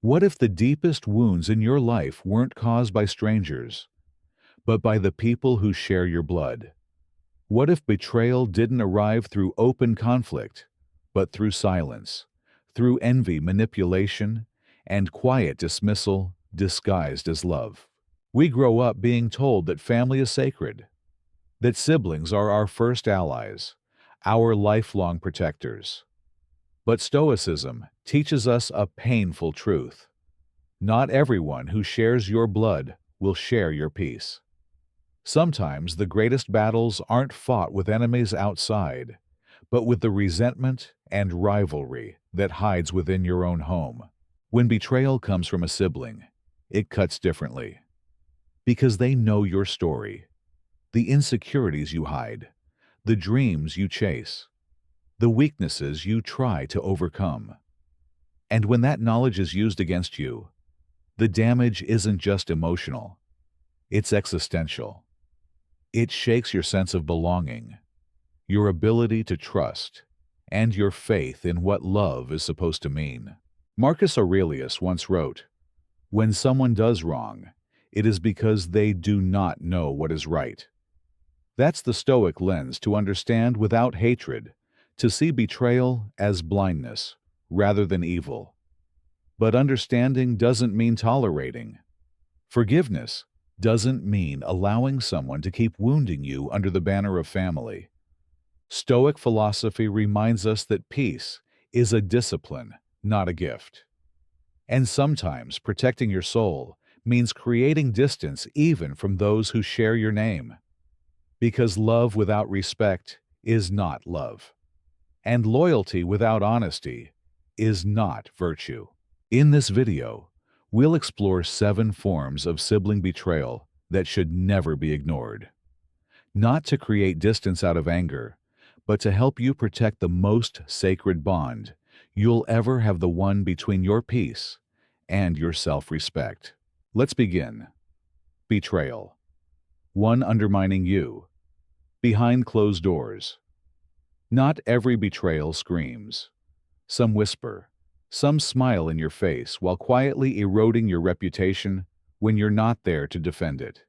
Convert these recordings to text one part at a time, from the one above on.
What if the deepest wounds in your life weren't caused by strangers, but by the people who share your blood? What if betrayal didn't arrive through open conflict, but through silence, through envy, manipulation, and quiet dismissal disguised as love? We grow up being told that family is sacred, that siblings are our first allies, our lifelong protectors. But Stoicism teaches us a painful truth. Not everyone who shares your blood will share your peace. Sometimes the greatest battles aren't fought with enemies outside, but with the resentment and rivalry that hides within your own home. When betrayal comes from a sibling, it cuts differently. Because they know your story, the insecurities you hide, the dreams you chase, the weaknesses you try to overcome. And when that knowledge is used against you, the damage isn't just emotional, it's existential. It shakes your sense of belonging, your ability to trust, and your faith in what love is supposed to mean. Marcus Aurelius once wrote, "When someone does wrong, it is because they do not know what is right." That's the Stoic lens to understand without hatred, to see betrayal as blindness rather than evil. But understanding doesn't mean tolerating. Forgiveness doesn't mean allowing someone to keep wounding you under the banner of family. Stoic philosophy reminds us that peace is a discipline, not a gift. And sometimes protecting your soul means creating distance even from those who share your name. Because love without respect is not love. And loyalty without honesty is not virtue. In this video, we'll explore 7 forms of sibling betrayal that should never be ignored. Not to create distance out of anger, but to help you protect the most sacred bond you'll ever have, the one between your peace and your self-respect. Let's begin. Betrayal. 1. Undermining you. Behind closed doors. Not every betrayal screams. Some whisper. Some smile in your face while quietly eroding your reputation when you're not there to defend it.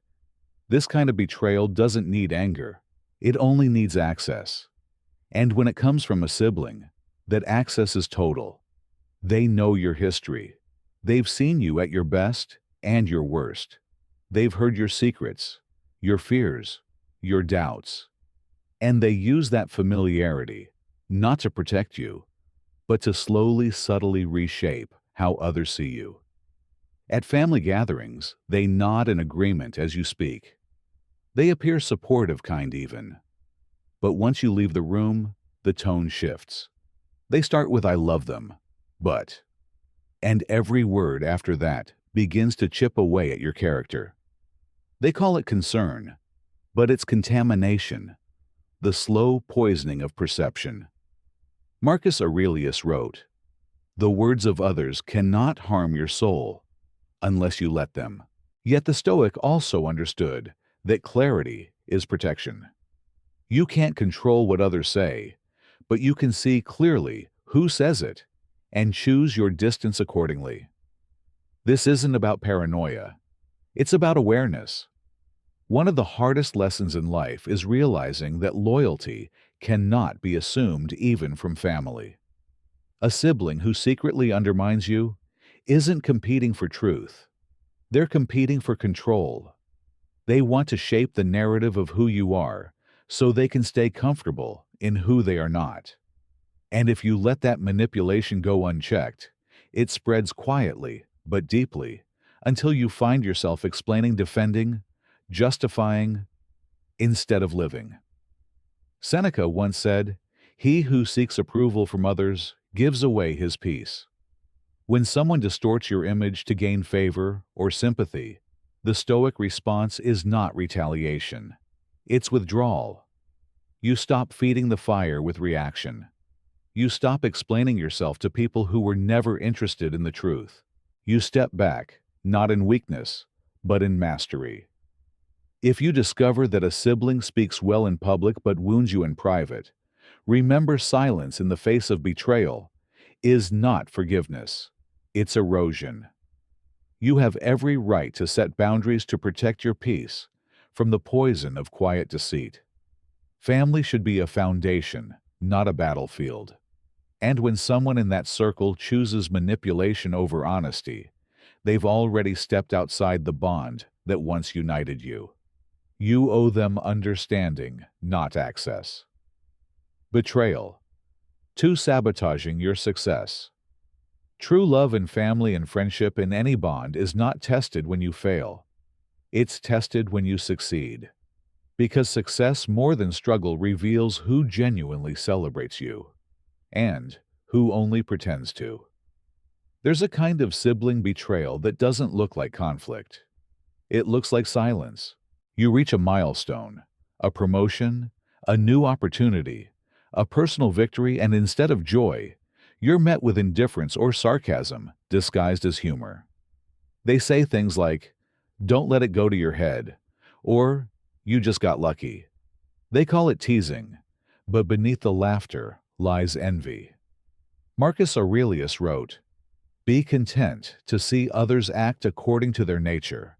This kind of betrayal doesn't need anger. It only needs access. And when it comes from a sibling, that access is total. They know your history. They've seen you at your best and your worst. They've heard your secrets, your fears, your doubts. And they use that familiarity, not to protect you, but to slowly, subtly reshape how others see you. At family gatherings, they nod in agreement as you speak. They appear supportive, kind even. But once you leave the room, the tone shifts. They start with "I love them," but, and every word after that begins to chip away at your character. They call it concern, but it's contamination, the slow poisoning of perception. Marcus Aurelius wrote, "The words of others cannot harm your soul unless you let them." Yet the Stoic also understood that clarity is protection. You can't control what others say, but you can see clearly who says it and choose your distance accordingly. This isn't about paranoia. It's about awareness. One of the hardest lessons in life is realizing that loyalty cannot be assumed even from family. A sibling who secretly undermines you isn't competing for truth. They're competing for control. They want to shape the narrative of who you are so they can stay comfortable in who they are not. And if you let that manipulation go unchecked, it spreads quietly but deeply until you find yourself explaining, defending, justifying, instead of living. Seneca once said, "He who seeks approval from others gives away his peace." When someone distorts your image to gain favor or sympathy, the Stoic response is not retaliation. It's withdrawal. You stop feeding the fire with reaction. You stop explaining yourself to people who were never interested in the truth. You step back, not in weakness, but in mastery. If you discover that a sibling speaks well in public but wounds you in private, remember silence in the face of betrayal is not forgiveness. It's erosion. You have every right to set boundaries to protect your peace from the poison of quiet deceit. Family should be a foundation, not a battlefield. And when someone in that circle chooses manipulation over honesty, they've already stepped outside the bond that once united you. You owe them understanding, not access. Betrayal. 2. Sabotaging your success. True love in family and friendship in any bond is not tested when you fail. It's tested when you succeed. Because success more than struggle reveals who genuinely celebrates you and who only pretends to. There's a kind of sibling betrayal that doesn't look like conflict. It looks like silence. You reach a milestone, a promotion, a new opportunity, a personal victory, and instead of joy, you're met with indifference or sarcasm disguised as humor. They say things like, "Don't let it go to your head," or "You just got lucky." They call it teasing, but beneath the laughter lies envy. Marcus Aurelius wrote, "Be content to see others act according to their nature,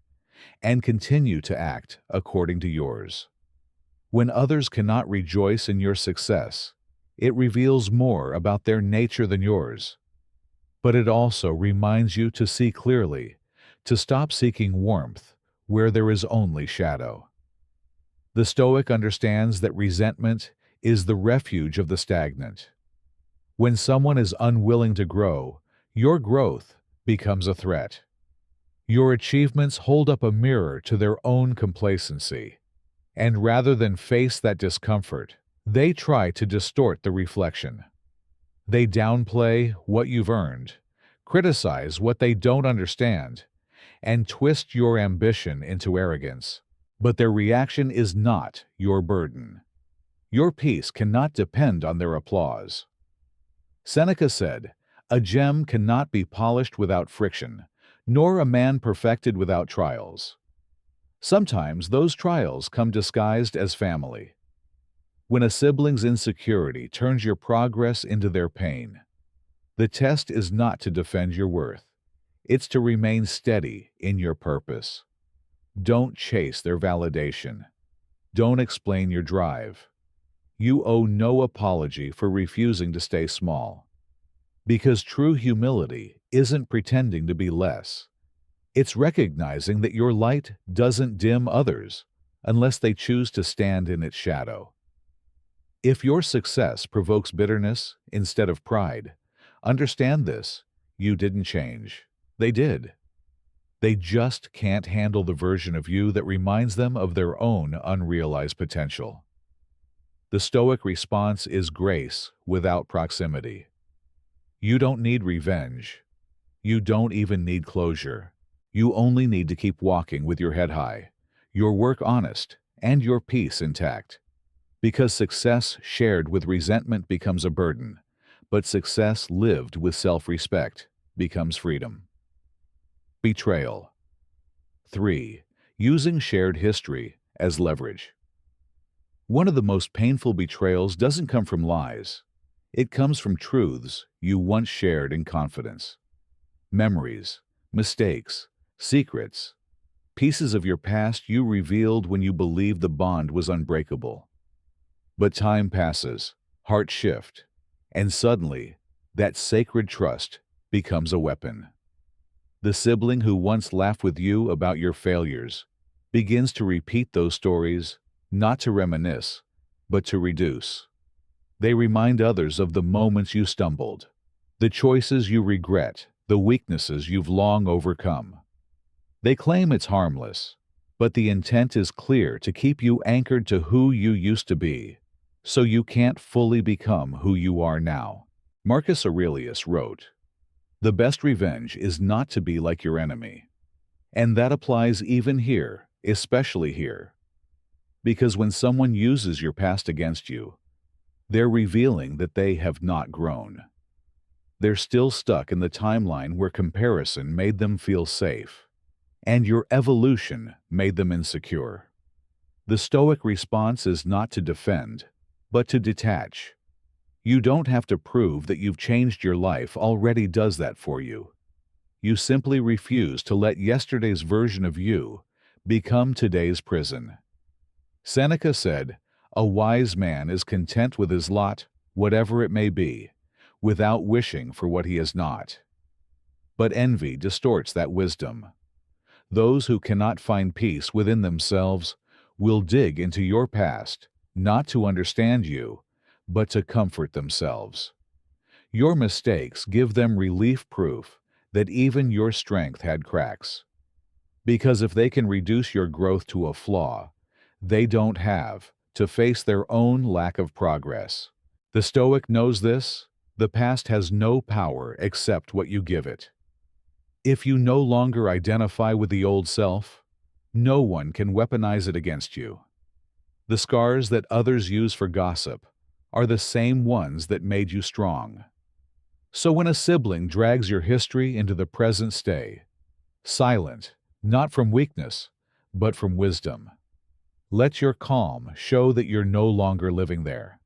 and continue to act according to yours." When others cannot rejoice in your success, it reveals more about their nature than yours. But it also reminds you to see clearly, to stop seeking warmth where there is only shadow. The Stoic understands that resentment is the refuge of the stagnant. When someone is unwilling to grow, your growth becomes a threat. Your achievements hold up a mirror to their own complacency, and rather than face that discomfort, they try to distort the reflection. They downplay what you've earned, criticize what they don't understand, and twist your ambition into arrogance. But their reaction is not your burden. Your peace cannot depend on their applause. Seneca said, "A gem cannot be polished without friction, nor a man perfected without trials." Sometimes those trials come disguised as family. When a sibling's insecurity turns your progress into their pain, the test is not to defend your worth. It's to remain steady in your purpose. Don't chase their validation. Don't explain your drive. You owe no apology for refusing to stay small. Because true humility isn't pretending to be less. It's recognizing that your light doesn't dim others unless they choose to stand in its shadow. If your success provokes bitterness instead of pride, understand this: you didn't change. They did. They just can't handle the version of you that reminds them of their own unrealized potential. The Stoic response is grace without proximity. You don't need revenge. You don't even need closure. You only need to keep walking with your head high, your work honest, and your peace intact. Because success shared with resentment becomes a burden, but success lived with self-respect becomes freedom. Betrayal. 3. Using shared history as leverage. One of the most painful betrayals doesn't come from lies. It comes from truths you once shared in confidence. Memories, mistakes, secrets, pieces of your past you revealed when you believed the bond was unbreakable. But time passes, hearts shift, and suddenly, that sacred trust becomes a weapon. The sibling who once laughed with you about your failures begins to repeat those stories, not to reminisce, but to reduce. They remind others of the moments you stumbled, the choices you regret, the weaknesses you've long overcome. They claim it's harmless, but the intent is clear: to keep you anchored to who you used to be, so you can't fully become who you are now. Marcus Aurelius wrote, "The best revenge is not to be like your enemy." And that applies even here, especially here. Because when someone uses your past against you, they're revealing that they have not grown. They're still stuck in the timeline where comparison made them feel safe, and your evolution made them insecure. The Stoic response is not to defend, but to detach. You don't have to prove that you've changed. Your life already does that for you. You simply refuse to let yesterday's version of you become today's prison. Seneca said, "A wise man is content with his lot, whatever it may be, without wishing for what he is not." But envy distorts that wisdom. Those who cannot find peace within themselves will dig into your past, not to understand you, but to comfort themselves. Your mistakes give them relief proof that even your strength had cracks. Because if they can reduce your growth to a flaw, they don't have to face their own lack of progress. The Stoic knows this. The past has no power except what you give it. If you no longer identify with the old self, no one can weaponize it against you. The scars that others use for gossip are the same ones that made you strong. So when a sibling drags your history into the present, stay silent, not from weakness, but from wisdom. Let your calm show that you're no longer living there.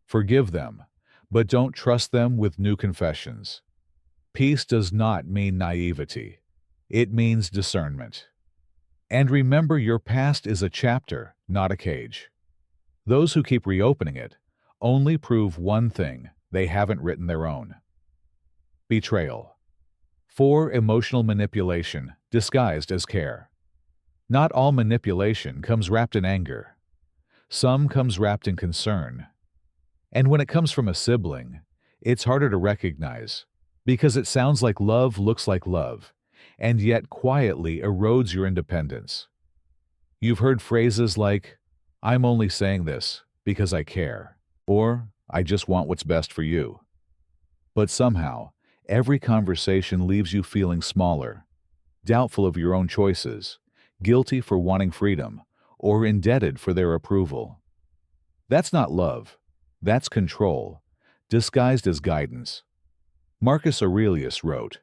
Forgive them, but don't trust them with new confessions. Peace does not mean naivety. It means discernment. And remember, your past is a chapter, not a cage. Those who keep reopening it only prove one thing: they haven't written their own. Betrayal. 4. Emotional manipulation disguised as care. Not all manipulation comes wrapped in anger. Some comes wrapped in concern. And when it comes from a sibling, it's harder to recognize, because it sounds like love looks like love, and yet quietly erodes your independence. You've heard phrases like, "I'm only saying this because I care," or "I just want what's best for you." But somehow, every conversation leaves you feeling smaller, doubtful of your own choices, guilty for wanting freedom, or indebted for their approval. That's not love. That's control, disguised as guidance. Marcus Aurelius wrote,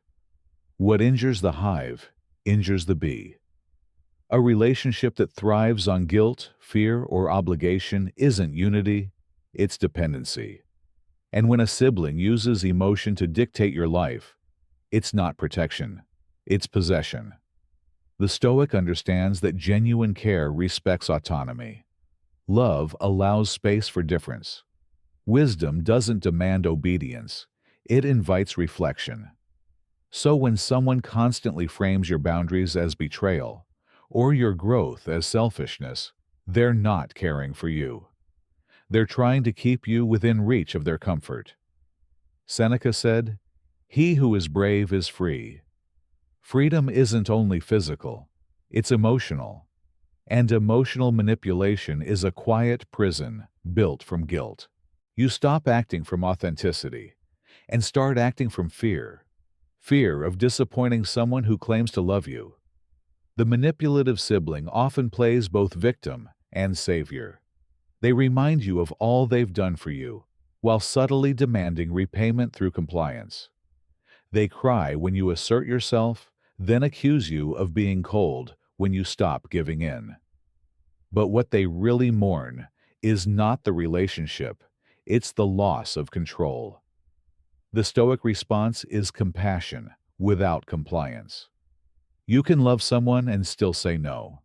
"What injures the hive injures the bee." A relationship that thrives on guilt, fear, or obligation isn't unity, it's dependency. And when a sibling uses emotion to dictate your life, it's not protection, it's possession. The Stoic understands that genuine care respects autonomy. Love allows space for difference. Wisdom doesn't demand obedience, it invites reflection. So when someone constantly frames your boundaries as betrayal, or your growth as selfishness, they're not caring for you. They're trying to keep you within reach of their comfort. Seneca said, "He who is brave is free." Freedom isn't only physical, it's emotional. And emotional manipulation is a quiet prison built from guilt. You stop acting from authenticity and start acting from fear. Fear of disappointing someone who claims to love you. The manipulative sibling often plays both victim and savior. They remind you of all they've done for you, while subtly demanding repayment through compliance. They cry when you assert yourself, then accuse you of being cold when you stop giving in. But what they really mourn is not the relationship, it's the loss of control. The Stoic response is compassion without compliance. You can love someone and still say no.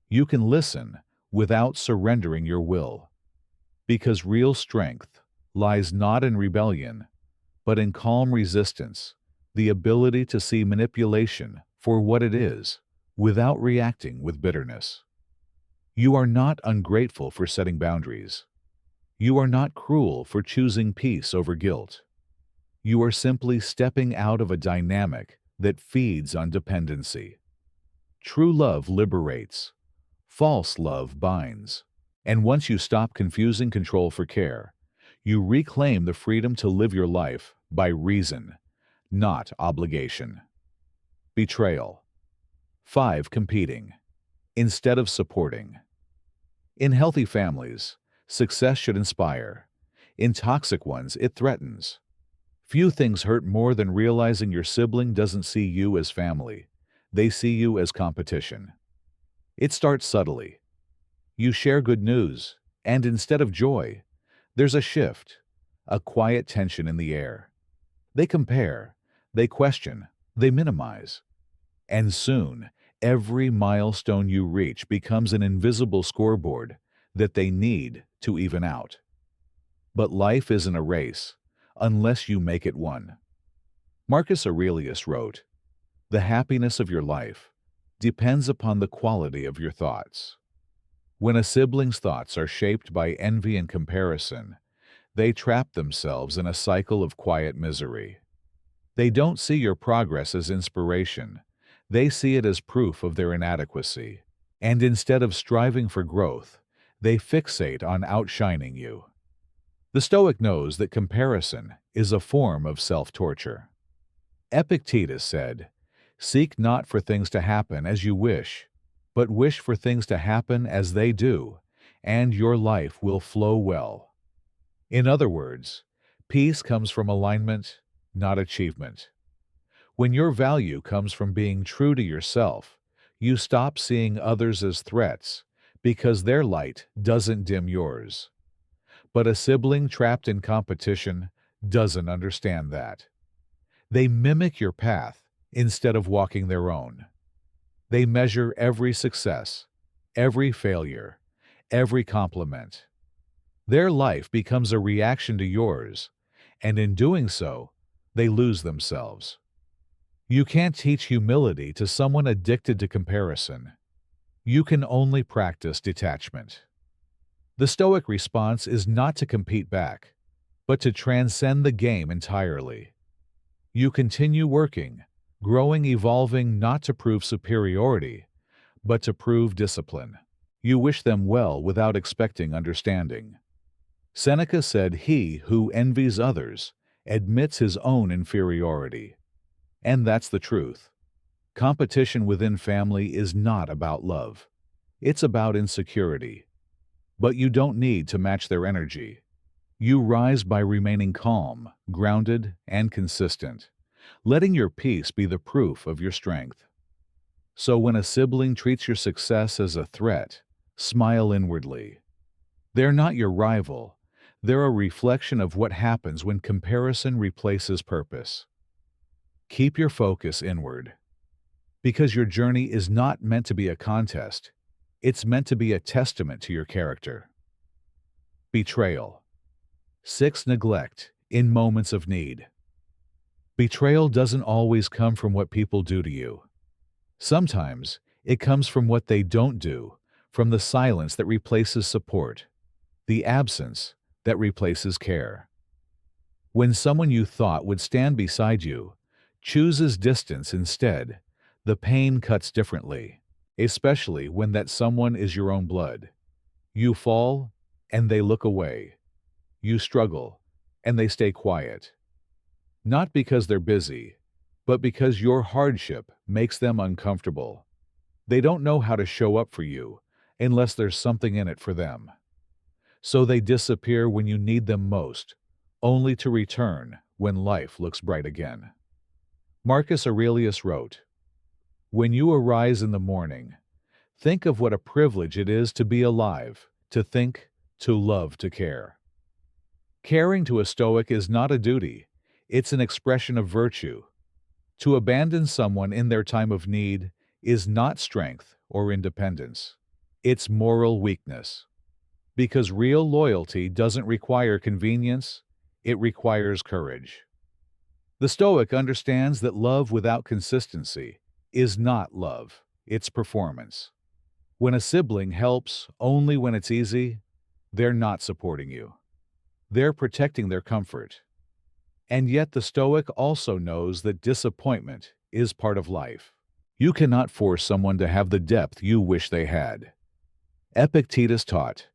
You can listen without surrendering your will. Because real strength lies not in rebellion, but in calm resistance, the ability to see manipulation for what it is, without reacting with bitterness. You are not ungrateful for setting boundaries. You are not cruel for choosing peace over guilt. You are simply stepping out of a dynamic that feeds on dependency. True love liberates. False love binds. And once you stop confusing control for care, you reclaim the freedom to live your life by reason, not obligation. Betrayal. 5. Competing instead of supporting. In healthy families, success should inspire. In toxic ones, it threatens. Few things hurt more than realizing your sibling doesn't see you as family. They see you as competition. It starts subtly. You share good news, and instead of joy, there's a shift, a quiet tension in the air. They compare, they question, They minimize. And soon, every milestone you reach becomes an invisible scoreboard that they need to even out. But life isn't a race unless you make it one. Marcus Aurelius wrote, "The happiness of your life depends upon the quality of your thoughts." When a sibling's thoughts are shaped by envy and comparison, they trap themselves in a cycle of quiet misery. They don't see your progress as inspiration. They see it as proof of their inadequacy. And instead of striving for growth, they fixate on outshining you. The Stoic knows that comparison is a form of self-torture. Epictetus said, "Seek not for things to happen as you wish, but wish for things to happen as they do, and your life will flow well." In other words, peace comes from alignment, not achievement. When your value comes from being true to yourself, you stop seeing others as threats because their light doesn't dim yours. But a sibling trapped in competition doesn't understand that. They mimic your path instead of walking their own. They measure every success, every failure, every compliment. Their life becomes a reaction to yours, and in doing so, they lose themselves. You can't teach humility to someone addicted to comparison. You can only practice detachment. The Stoic response is not to compete back, but to transcend the game entirely. You continue working, growing, evolving, not to prove superiority, but to prove discipline. You wish them well without expecting understanding. Seneca said, "He who envies others admits his own inferiority." And that's the truth. Competition within family is not about love. It's about insecurity. But you don't need to match their energy. You rise by remaining calm, grounded, and consistent, letting your peace be the proof of your strength. So when a sibling treats your success as a threat, smile inwardly. They're not your rival. They're a reflection of what happens when comparison replaces purpose. Keep your focus inward, because your journey is not meant to be a contest. It's meant to be a testament to your character. Betrayal. 6. Neglect in moments of need. Betrayal doesn't always come from what people do to you. Sometimes it comes from what they don't do, from the silence that replaces support, the absence that replaces care. When someone you thought would stand beside you chooses distance instead, the pain cuts differently. Especially when that someone is your own blood. You fall, and they look away. You struggle, and they stay quiet. Not because they're busy, but because your hardship makes them uncomfortable. They don't know how to show up for you unless there's something in it for them. So they disappear when you need them most, only to return when life looks bright again. Marcus Aurelius wrote, "When you arise in the morning, think of what a privilege it is to be alive, to think, to love, to care." Caring to a Stoic is not a duty, it's an expression of virtue. To abandon someone in their time of need is not strength or independence, it's moral weakness. Because real loyalty doesn't require convenience, it requires courage. The Stoic understands that love without consistency is not love, it's performance. When a sibling helps only when it's easy, they're not supporting you. They're protecting their comfort. And yet the Stoic also knows that disappointment is part of life. You cannot force someone to have the depth you wish they had. Epictetus taught,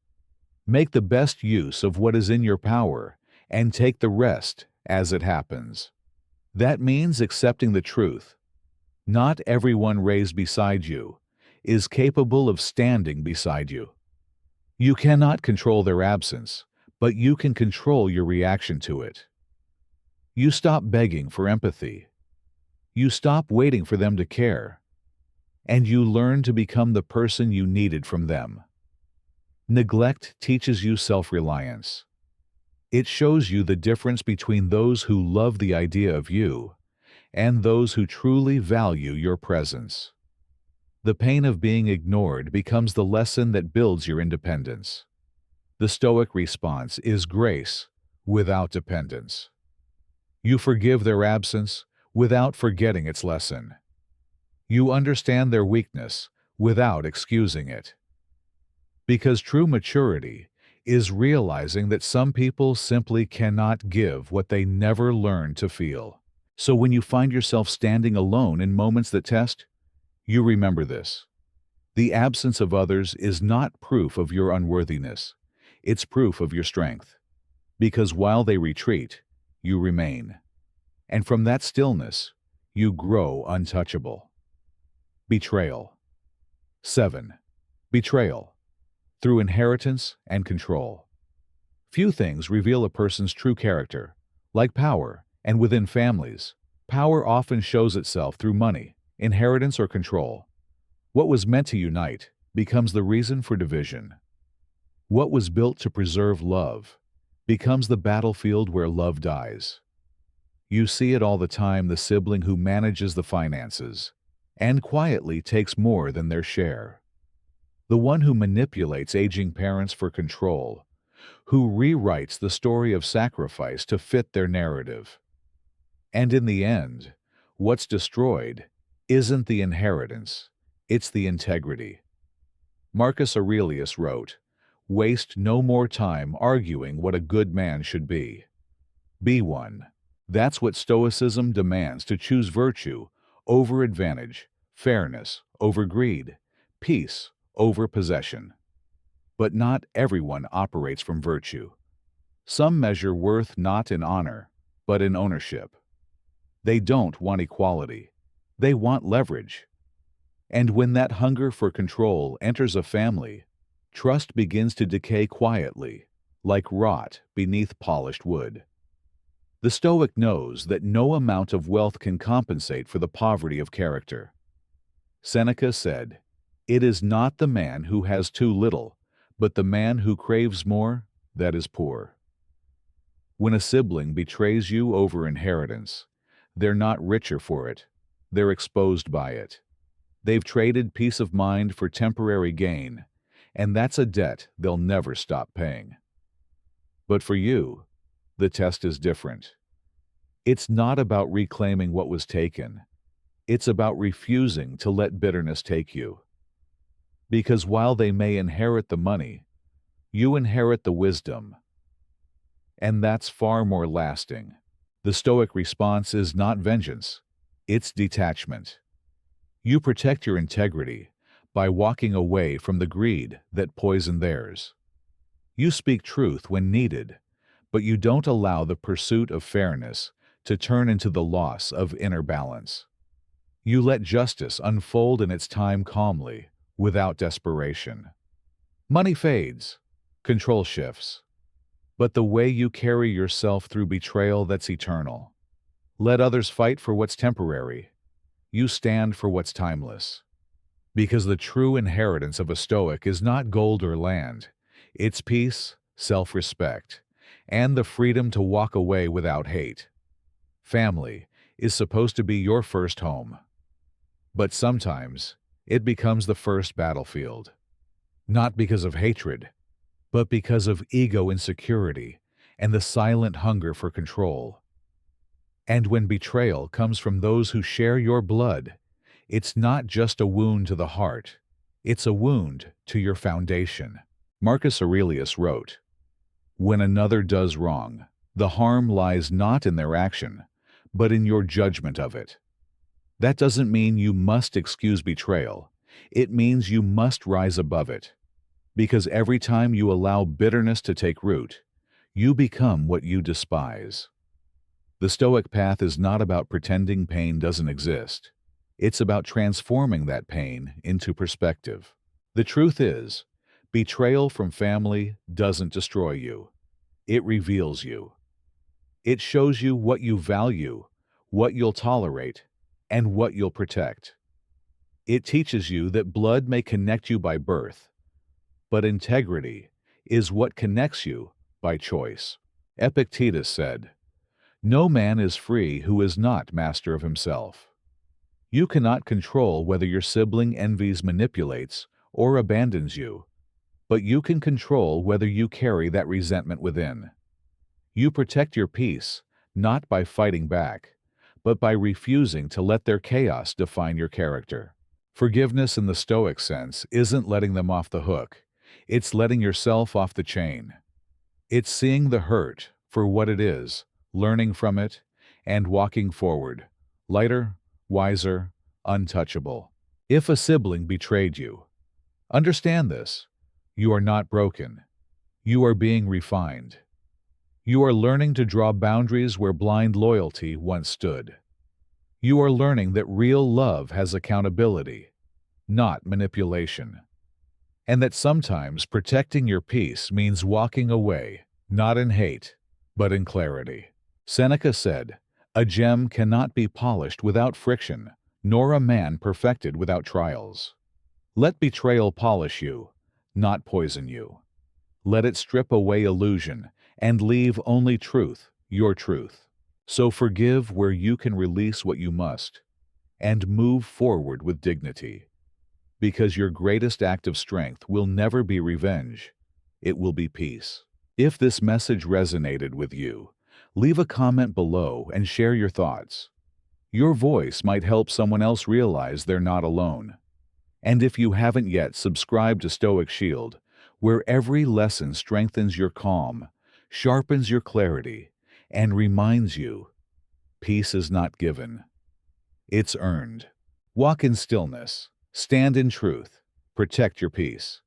"Make the best use of what is in your power and take the rest as it happens." That means accepting the truth. Not everyone raised beside you is capable of standing beside you. You cannot control their absence, but you can control your reaction to it. You stop begging for empathy. You stop waiting for them to care. And you learn to become the person you needed from them. Neglect teaches you self-reliance. It shows you the difference between those who love the idea of you and those who truly value your presence. The pain of being ignored becomes the lesson that builds your independence. The Stoic response is grace without dependence. You forgive their absence without forgetting its lesson. You understand their weakness without excusing it. Because true maturity is realizing that some people simply cannot give what they never learned to feel. So when you find yourself standing alone in moments that test, you remember this. The absence of others is not proof of your unworthiness. It's proof of your strength. Because while they retreat, you remain. And from that stillness, you grow untouchable. Betrayal. 7. Betrayal. Through inheritance and control. Few things reveal a person's true character. Like power, and within families, power often shows itself through money, inheritance, or control. What was meant to unite becomes the reason for division. What was built to preserve love becomes the battlefield where love dies. You see it all the time, the sibling who manages the finances and quietly takes more than their share. The one who manipulates aging parents for control, who rewrites the story of sacrifice to fit their narrative. And in the end, what's destroyed isn't the inheritance, it's the integrity. Marcus Aurelius wrote, "Waste no more time arguing what a good man should be. Be one." That's what Stoicism demands: to choose virtue over advantage, fairness over greed, peace over possession. But not everyone operates from virtue. Some measure worth not in honor, but in ownership. They don't want equality. They want leverage. And when that hunger for control enters a family, trust begins to decay quietly, like rot beneath polished wood. The Stoic knows that no amount of wealth can compensate for the poverty of character. Seneca said, "It is not the man who has too little, but the man who craves more that is poor." When a sibling betrays you over inheritance, they're not richer for it, they're exposed by it. They've traded peace of mind for temporary gain, and that's a debt they'll never stop paying. But for you, the test is different. It's not about reclaiming what was taken. It's about refusing to let bitterness take you. Because while they may inherit the money, you inherit the wisdom. And that's far more lasting. The Stoic response is not vengeance, it's detachment. You protect your integrity by walking away from the greed that poisoned theirs. You speak truth when needed, but you don't allow the pursuit of fairness to turn into the loss of inner balance. You let justice unfold in its time calmly, without desperation. Money fades, control shifts, but the way you carry yourself through betrayal, that's eternal. Let others fight for what's temporary. You stand for what's timeless. Because the true inheritance of a Stoic is not gold or land. It's peace, self-respect, and the freedom to walk away without hate. Family is supposed to be your first home. But sometimes it becomes the first battlefield. Not because of hatred, but because of ego insecurity and the silent hunger for control. And when betrayal comes from those who share your blood, it's not just a wound to the heart, it's a wound to your foundation. Marcus Aurelius wrote, "When another does wrong, the harm lies not in their action, but in your judgment of it." That doesn't mean you must excuse betrayal. It means you must rise above it. Because every time you allow bitterness to take root, you become what you despise. The Stoic path is not about pretending pain doesn't exist. It's about transforming that pain into perspective. The truth is, betrayal from family doesn't destroy you. It reveals you. It shows you what you value, what you'll tolerate, and what you'll protect. It teaches you that blood may connect you by birth, but integrity is what connects you by choice. Epictetus said, No man is free who is not master of himself. You cannot control whether your sibling envies, manipulates, or abandons you, but you can control whether you carry that resentment within. You protect your peace, not by fighting back, but by refusing to let their chaos define your character. Forgiveness in the Stoic sense isn't letting them off the hook. It's letting yourself off the chain. It's seeing the hurt for what it is, learning from it, and walking forward, lighter, wiser, untouchable. If a sibling betrayed you, understand this. You are not broken. You are being refined. You are learning to draw boundaries where blind loyalty once stood. You are learning that real love has accountability, not manipulation. And that sometimes protecting your peace means walking away, not in hate, but in clarity. Seneca said, "A gem cannot be polished without friction, nor a man perfected without trials." Let betrayal polish you, not poison you. Let it strip away illusion and leave only truth, your truth. So forgive where you can release what you must, and move forward with dignity. Because your greatest act of strength will never be revenge, it will be peace. If this message resonated with you, leave a comment below and share your thoughts. Your voice might help someone else realize they're not alone. And if you haven't yet subscribed to Stoic Shield, where every lesson strengthens your calm, sharpens your clarity, and reminds you, peace is not given. It's earned. Walk in stillness, stand in truth, protect your peace.